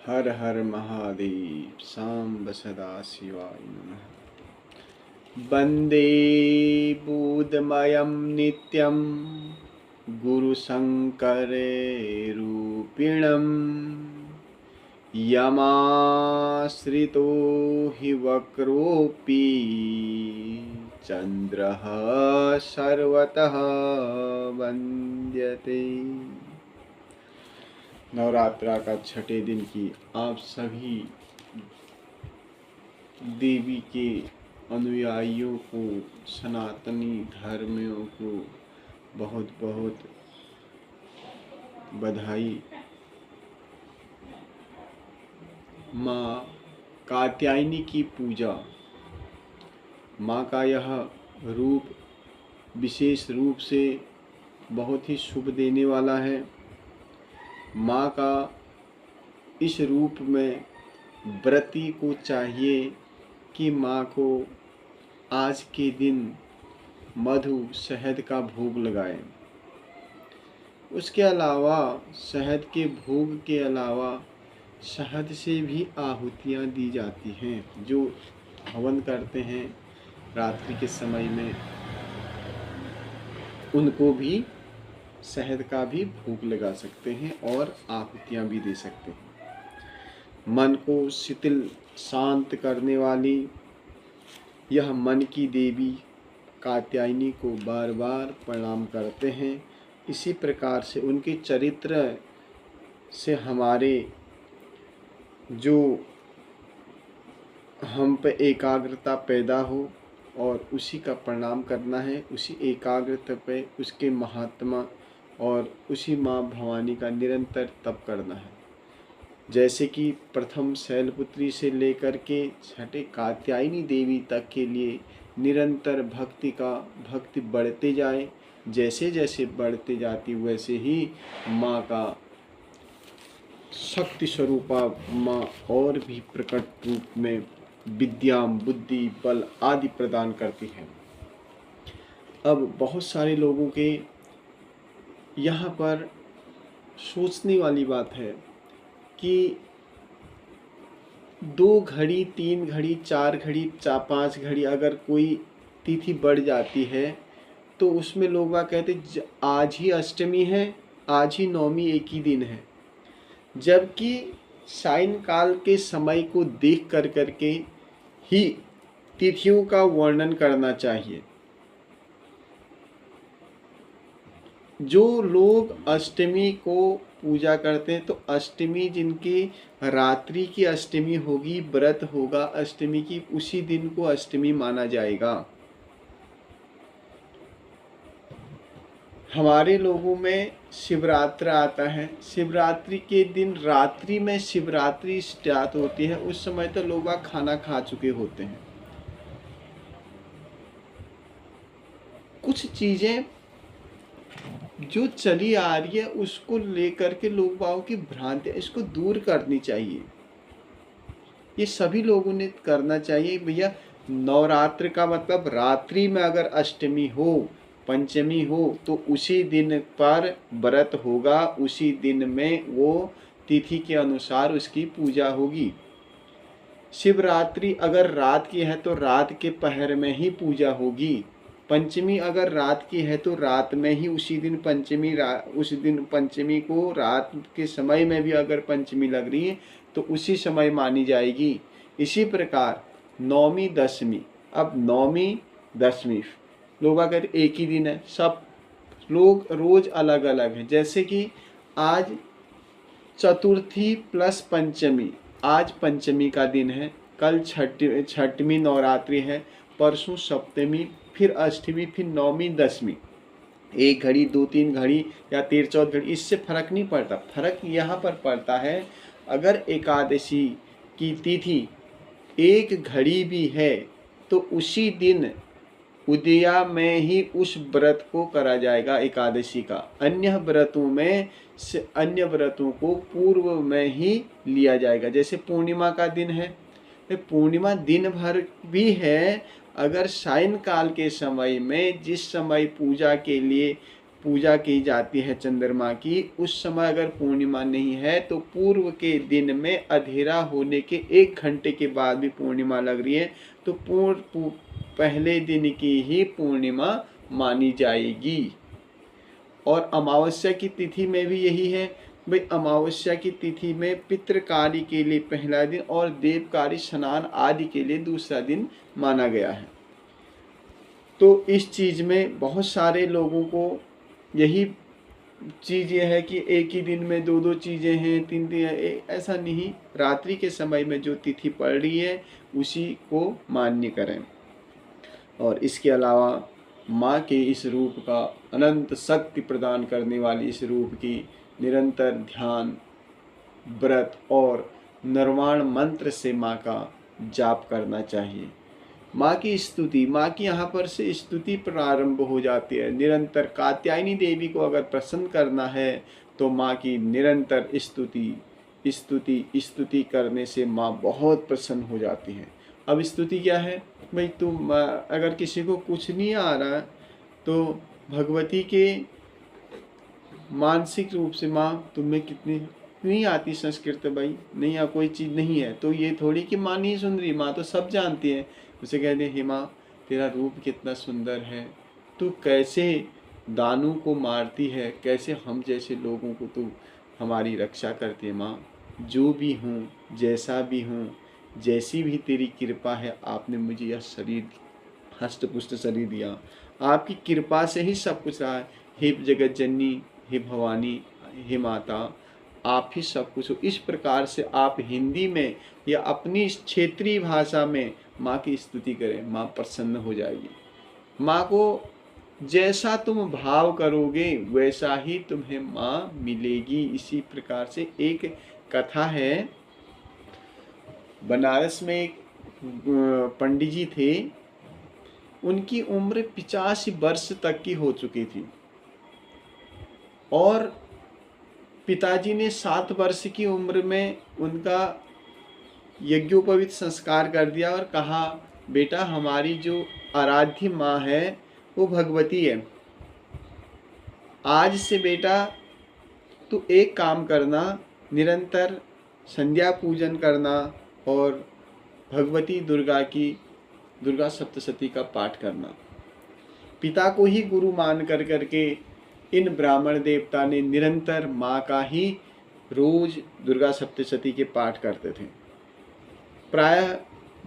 हर हर महादेव सांब सदा शिवाय नमः। वंदे बुद्धमयं नित्यं गुरुशङ्करेरूपिणं यमाश्रितो हि वक्रोऽपि चन्द्रः सर्वतः वन्द्यते। नवरात्रा का छठे दिन की आप सभी देवी के अनुयायियों को, सनातनी धर्मियों को बहुत बहुत बधाई। माँ कात्यायनी की पूजा, माँ का यह रूप विशेष रूप से बहुत ही शुभ देने वाला है। माँ का इस रूप में व्रती को चाहिए कि माँ को आज के दिन मधु शहद का भोग लगाएं। उसके अलावा शहद के भोग के अलावा शहद से भी आहुतियाँ दी जाती हैं। जो हवन करते हैं रात्रि के समय में, उनको भी शहद का भी भोग लगा सकते हैं और आहुतियाँ भी दे सकते हैं। मन को शिथिल शांत करने वाली यह मन की देवी कात्यायनी को बार बार प्रणाम करते हैं। इसी प्रकार से उनके चरित्र से हमारे जो हम पे एकाग्रता पैदा हो और उसी का प्रणाम करना है, उसी एकाग्रता पे उसके महात्मा और उसी माँ भवानी का निरंतर तप करना है। जैसे कि प्रथम शैलपुत्री से लेकर के छठे कात्यायनी देवी तक के लिए निरंतर भक्ति बढ़ते जाए। जैसे जैसे बढ़ते जाती वैसे ही माँ का शक्ति स्वरूपा माँ और भी प्रकट रूप में विद्या, बुद्धि, बल आदि प्रदान करती है। अब बहुत सारे लोगों के यहाँ पर सोचने वाली बात है कि 2 घड़ी, 3 घड़ी, 4 घड़ी, 5 घड़ी अगर कोई तिथि बढ़ जाती है तो उसमें लोग कहते आज ही अष्टमी है, आज ही नवमी एक ही दिन है। जबकि सायंकाल के समय को देख करके ही तिथियों का वर्णन करना चाहिए। जो लोग अष्टमी को पूजा करते हैं तो अष्टमी जिनकी रात्रि की अष्टमी होगी, व्रत होगा अष्टमी की, उसी दिन को अष्टमी माना जाएगा। हमारे लोगों में शिवरात्रि आता है, शिवरात्रि के दिन रात्रि में शिवरात्रि स्टार्ट होती है। उस समय तो लोग खाना खा चुके होते हैं। कुछ चीजें जो चली आ रही है उसको लेकर के लोग की भ्रांति, इसको दूर करनी चाहिए। ये सभी लोगों ने करना चाहिए। भैया नवरात्र का मतलब रात्रि में अगर अष्टमी हो, पंचमी हो तो उसी दिन पर व्रत होगा, उसी दिन में वो तिथि के अनुसार उसकी पूजा होगी। शिवरात्रि अगर रात की है तो रात के पहर में ही पूजा होगी। पंचमी अगर रात की है तो रात में ही उसी दिन उस दिन पंचमी को रात के समय में भी अगर पंचमी लग रही है तो उसी समय मानी जाएगी। इसी प्रकार नौमी दशमी, अब नौमी दशमी लोग अगर एक ही दिन है, सब लोग रोज अलग अलग है। जैसे कि आज चतुर्थी प्लस पंचमी, आज पंचमी का दिन है, कल छठवीं नवरात्रि है, परसों सप्तमी, फिर अष्टमी, फिर नौमी, दसवीं। 1 घड़ी, 2-3 घड़ी या 13-14 घड़ी, इससे फर्क नहीं पड़ता। फर्क यहाँ पर पड़ता है अगर एकादशी की तिथि 1 घड़ी भी है तो उसी दिन उदया में ही उस व्रत को करा जाएगा एकादशी का। अन्य व्रतों को पूर्व में ही लिया जाएगा। जैसे पूर्णिमा का दिन है, पूर्णिमा दिन भर भी है, अगर सायंकाल के समय में जिस समय पूजा के लिए पूजा की जाती है चंद्रमा की, उस समय अगर पूर्णिमा नहीं है तो पूर्व के दिन में अंधेरा होने के 1 घंटे के बाद भी पूर्णिमा लग रही है तो पहले दिन की ही पूर्णिमा मानी जाएगी। और अमावस्या की तिथि में भी यही है भाई, अमावस्या की तिथि में पितृकार्य के लिए पहला दिन और देवकार्य स्नान आदि के लिए दूसरा दिन माना गया है। तो इस चीज़ में बहुत सारे लोगों को यही चीज़ ये है कि एक ही दिन में 2-2 चीज़ें हैं, 3-3 ऐसा नहीं, रात्रि के समय में जो तिथि पड़ रही है उसी को मान्य करें। और इसके अलावा माँ के इस रूप का, अनंत शक्ति प्रदान करने वाली इस रूप की निरंतर ध्यान, व्रत और निर्वाण मंत्र से माँ का जाप करना चाहिए। माँ की स्तुति, माँ की यहाँ पर से स्तुति प्रारंभ हो जाती है। निरंतर कात्यायनी देवी को अगर प्रसन्न करना है तो माँ की निरंतर स्तुति करने से माँ बहुत प्रसन्न हो जाती है। अब स्तुति क्या है भाई, तुम अगर किसी को कुछ नहीं आ रहा तो भगवती के मानसिक रूप से, माँ तुम्हें कितनी नहीं आती संस्कृत भाई, नहीं या कोई चीज़ नहीं है तो ये थोड़ी कि माँ नहीं सुन रही, माँ तो सब जानती है। उसे कहते हैं, हे माँ तेरा रूप कितना सुंदर है, तू कैसे दानों को मारती है, कैसे हम जैसे लोगों को तू हमारी रक्षा करती है। माँ जो भी हूँ, जैसा भी हूँ, जैसी भी तेरी कृपा है, आपने मुझे यह शरीर, हष्टपुष्ट शरीर दिया, आपकी कृपा से ही सब कुछ रहा है। हे जगत जननी, हे भवानी, हे माता, आप ही सब कुछ हो। इस प्रकार से आप हिंदी में या अपनी क्षेत्रीय भाषा में माँ की स्तुति करें, माँ प्रसन्न हो जाएगी। माँ को जैसा तुम भाव करोगे वैसा ही तुम्हें माँ मिलेगी। इसी प्रकार से एक कथा है, बनारस में एक पंडित जी थे, उनकी उम्र 85 वर्ष तक की हो चुकी थी और पिताजी ने 7 वर्ष की उम्र में उनका यज्ञोपवीत संस्कार कर दिया और कहा, बेटा हमारी जो आराध्य माँ है वो भगवती है, आज से बेटा तू एक काम करना, निरंतर संध्या पूजन करना और भगवती दुर्गा सप्तशती का पाठ करना। पिता को ही गुरु मान कर करके इन ब्राह्मण देवता ने निरंतर माँ का ही रोज दुर्गा सप्तशती के पाठ करते थे। प्रायः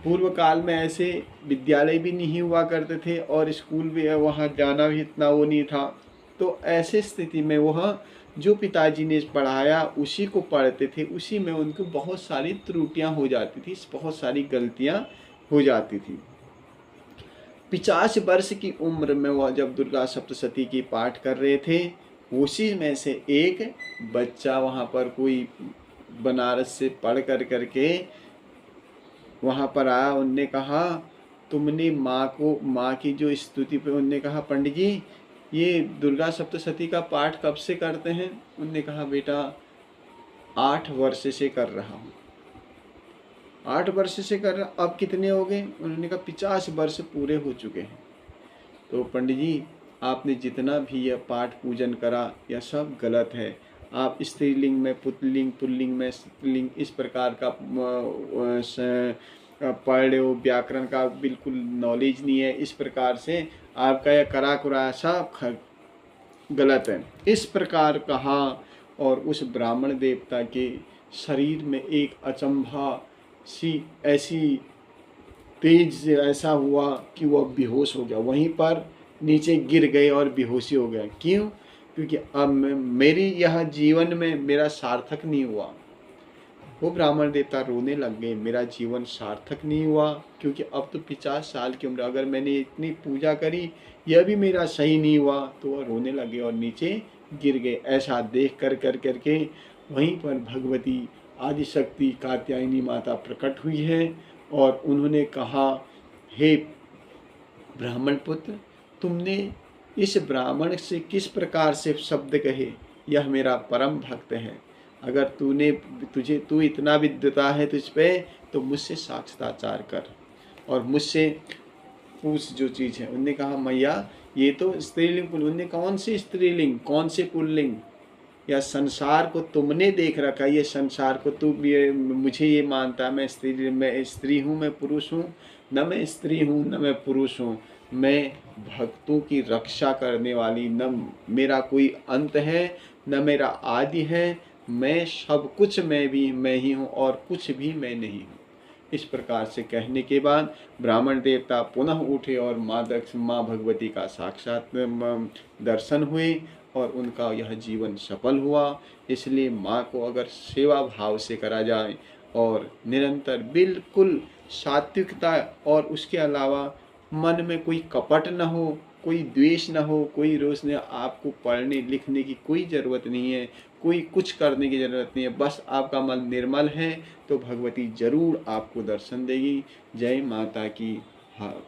पूर्व काल में ऐसे विद्यालय भी नहीं हुआ करते थे और स्कूल भी, वहाँ जाना भी इतना वो नहीं था, तो ऐसे स्थिति में वह जो पिताजी ने पढ़ाया उसी को पढ़ते थे, उसी में उनको बहुत सारी त्रुटियां हो जाती थी, बहुत सारी गलतियां हो जाती थी। 50 वर्ष की उम्र में वह जब दुर्गा सप्तशती की पाठ कर रहे थे, उसी में से एक बच्चा वहाँ पर कोई बनारस से पढ़ कर करके वहाँ पर आया। उनने कहा, तुमने माँ की जो स्तुति पे, उनने कहा, पंडित जी ये दुर्गा सप्तशती का पाठ कब से करते हैं? उनने कहा, बेटा 8 वर्ष से कर रहा हूँ। 8 वर्ष से कर रहा, अब कितने हो गए? उन्होंने कहा 50 वर्ष पूरे हो चुके हैं। तो पंडित जी आपने जितना भी यह पाठ पूजन करा यह सब गलत है। आप स्त्रीलिंग में पुल्लिंग, पुल्लिंग में स्त्रीलिंग, इस प्रकार का पढ़ रहे हो, व्याकरण का बिल्कुल नॉलेज नहीं है, इस प्रकार से आपका यह करा कुरा सब गलत है। इस प्रकार कहा और उस ब्राह्मण देवता के शरीर में एक अचंभा सी ऐसी तेज से ऐसा हुआ कि वह बेहोश हो गया, वहीं पर नीचे गिर गए और बेहोशी हो गया। क्यों? क्योंकि अब मेरी यह जीवन में मेरा सार्थक नहीं हुआ। वो ब्राह्मण देवता रोने लग गए, मेरा जीवन सार्थक नहीं हुआ क्योंकि अब तो 50 साल की उम्र, अगर मैंने इतनी पूजा करी यह भी मेरा सही नहीं हुआ। तो वह रोने लगे और नीचे गिर गए। ऐसा देख कर करके वहीं पर भगवती आदिशक्ति कात्यायनी माता प्रकट हुई है और उन्होंने कहा, हे ब्राह्मण पुत्र, तुमने इस ब्राह्मण से किस प्रकार से शब्द कहे, यह मेरा परम भक्त है, अगर तू इतना विद्वता है तुझ पे तो मुझसे साक्षात्कार कर और मुझसे पूछ जो चीज़ है। उन्होंने कहा, मैया ये तो स्त्रीलिंग पुल्लिंग, कौन सी स्त्रीलिंग, कौन से पुल्लिंग? या संसार को तुमने देख रखा है, ये संसार को तुम ये मुझे ये मानता मैं स्त्री हूँ, मैं पुरुष हूँ? न मैं स्त्री हूँ, न मैं पुरुष हूँ। मैं भक्तों की रक्षा करने वाली, न मेरा कोई अंत है, न मेरा आदि है। मैं सब कुछ मैं ही हूँ और कुछ भी मैं नहीं हूँ। इस प्रकार से कहने के बाद ब्राह्मण देवता पुनः उठे और माँ भगवती का साक्षात दर्शन हुए और उनका यह जीवन सफल हुआ। इसलिए माँ को अगर सेवा भाव से करा जाए और निरंतर बिल्कुल सात्विकता, और उसके अलावा मन में कोई कपट न हो, कोई द्वेष न हो, कोई रोष न, आपको पढ़ने लिखने की कोई ज़रूरत नहीं है, कोई कुछ करने की ज़रूरत नहीं है, बस आपका मन निर्मल है तो भगवती जरूर आपको दर्शन देगी। जय माता की। हाँ।